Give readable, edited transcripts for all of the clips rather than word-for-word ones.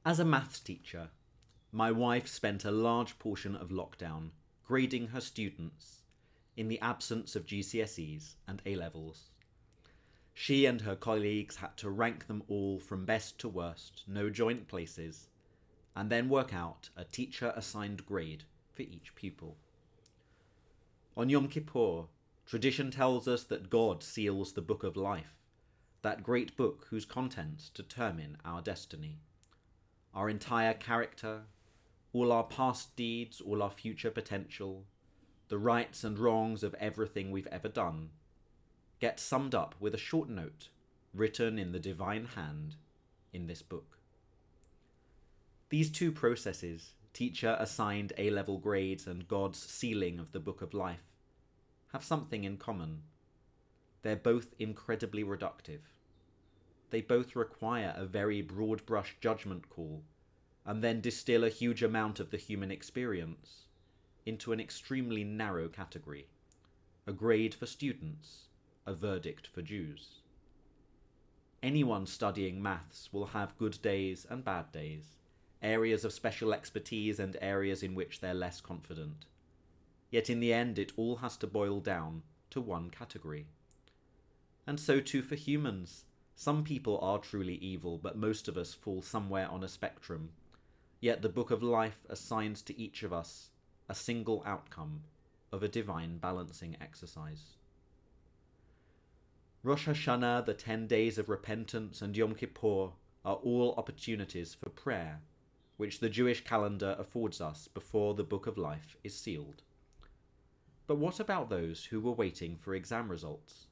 As a maths teacher, my wife spent a large portion of lockdown grading her students in the absence of GCSEs and A-levels. She and her colleagues had to rank them all from best to worst, no joint places, and then work out a teacher-assigned grade for each pupil. On Yom Kippur, tradition tells us that God seals the book of life, that great book whose contents determine our destiny. Our entire character, all our past deeds, all our future potential, the rights and wrongs of everything we've ever done, get summed up with a short note written in the divine hand in this book. These two processes, teacher-assigned A-level grades and God's sealing of the book of life, have something in common. They're both incredibly reductive. They both require a very broad-brush judgment call and then distill a huge amount of the human experience into an extremely narrow category, a grade for students, a verdict for Jews. Anyone studying maths will have good days and bad days, areas of special expertise and areas in which they're less confident. Yet in the end, it all has to boil down to one category. And so too for humans. Some people are truly evil, but most of us fall somewhere on a spectrum. Yet the book of life assigns to each of us a single outcome of a divine balancing exercise. Rosh Hashanah, the 10 days of repentance, and Yom Kippur are all opportunities for prayer, which the Jewish calendar affords us before the book of life is sealed. But what about those who were waiting for exam results?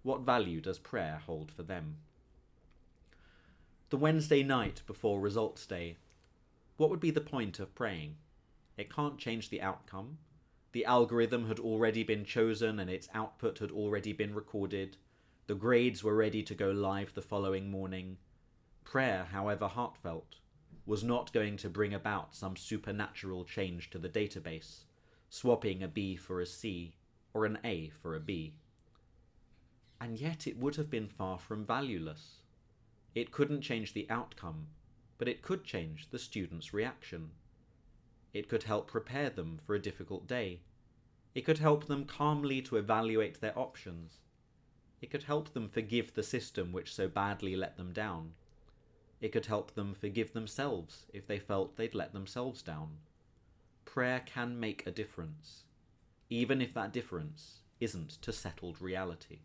What value does prayer hold for them? The Wednesday night before results day, what would be the point of praying? It can't change the outcome. The algorithm had already been chosen and its output had already been recorded. The grades were ready to go live the following morning. Prayer, however heartfelt, was not going to bring about some supernatural change to the database, swapping a B for a C or an A for a B. And yet it would have been far from valueless. It couldn't change the outcome, but it could change the students' reaction. It could help prepare them for a difficult day. It could help them calmly to evaluate their options. It could help them forgive the system which so badly let them down. It could help them forgive themselves if they felt they'd let themselves down. Prayer can make a difference, even if that difference isn't to settled reality.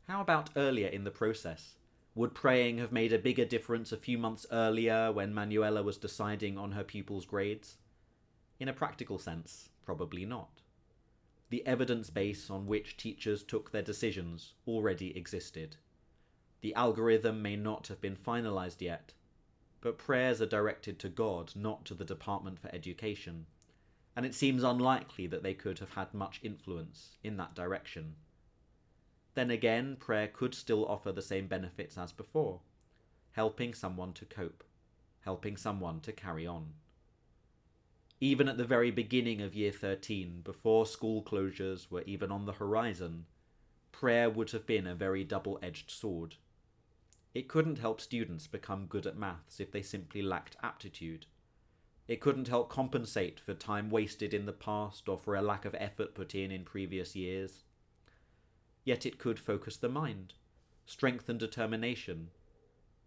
How about earlier in the process? Would praying have made a bigger difference a few months earlier when Manuela was deciding on her pupils' grades? In a practical sense, probably not. The evidence base on which teachers took their decisions already existed. The algorithm may not have been finalized yet, but prayers are directed to God, not to the Department for Education, and it seems unlikely that they could have had much influence in that direction. Then again, prayer could still offer the same benefits as before, helping someone to cope, helping someone to carry on. Even at the very beginning of year 13, before school closures were even on the horizon, prayer would have been a very double-edged sword. It couldn't help students become good at maths if they simply lacked aptitude. It couldn't help compensate for time wasted in the past or for a lack of effort put in previous years. Yet it could focus the mind, strengthen determination,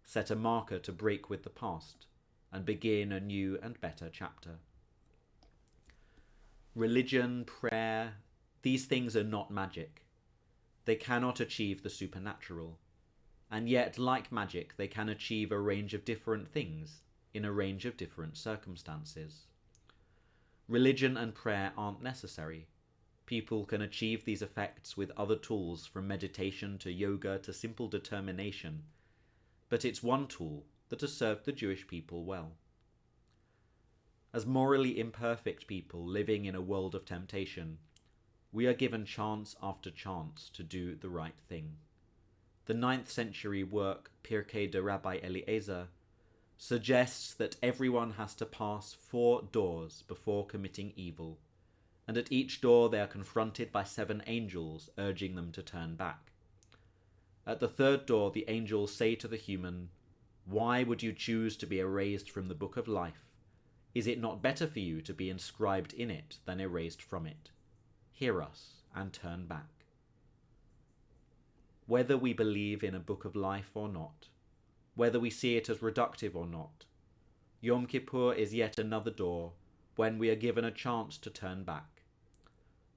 set a marker to break with the past, and begin a new and better chapter. Religion, prayer, these things are not magic. They cannot achieve the supernatural. And yet, like magic, they can achieve a range of different things in a range of different circumstances. Religion and prayer aren't necessary. People can achieve these effects with other tools, from meditation to yoga to simple determination, but it's one tool that has served the Jewish people well. As morally imperfect people living in a world of temptation, we are given chance after chance to do the right thing. The 9th century work Pirkei de Rabbi Eliezer suggests that everyone has to pass 4 doors before committing evil, and at each door they are confronted by 7 angels urging them to turn back. At the 3rd door, the angels say to the human, Why would you choose to be erased from the book of life? Is it not better for you to be inscribed in it than erased from it? Hear us and turn back. Whether we believe in a book of life or not, whether we see it as reductive or not, Yom Kippur is yet another door when we are given a chance to turn back.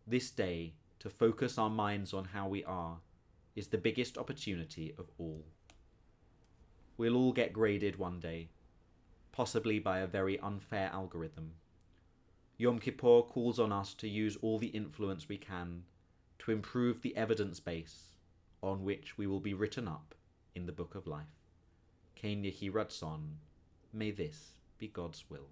This day, to focus our minds on how we are, is the biggest opportunity of all. We'll all get graded one day, possibly by a very unfair algorithm. Yom Kippur calls on us to use all the influence we can to improve the evidence base on which we will be written up in the Book of Life. Ken Yehi Ratzon, may this be God's will.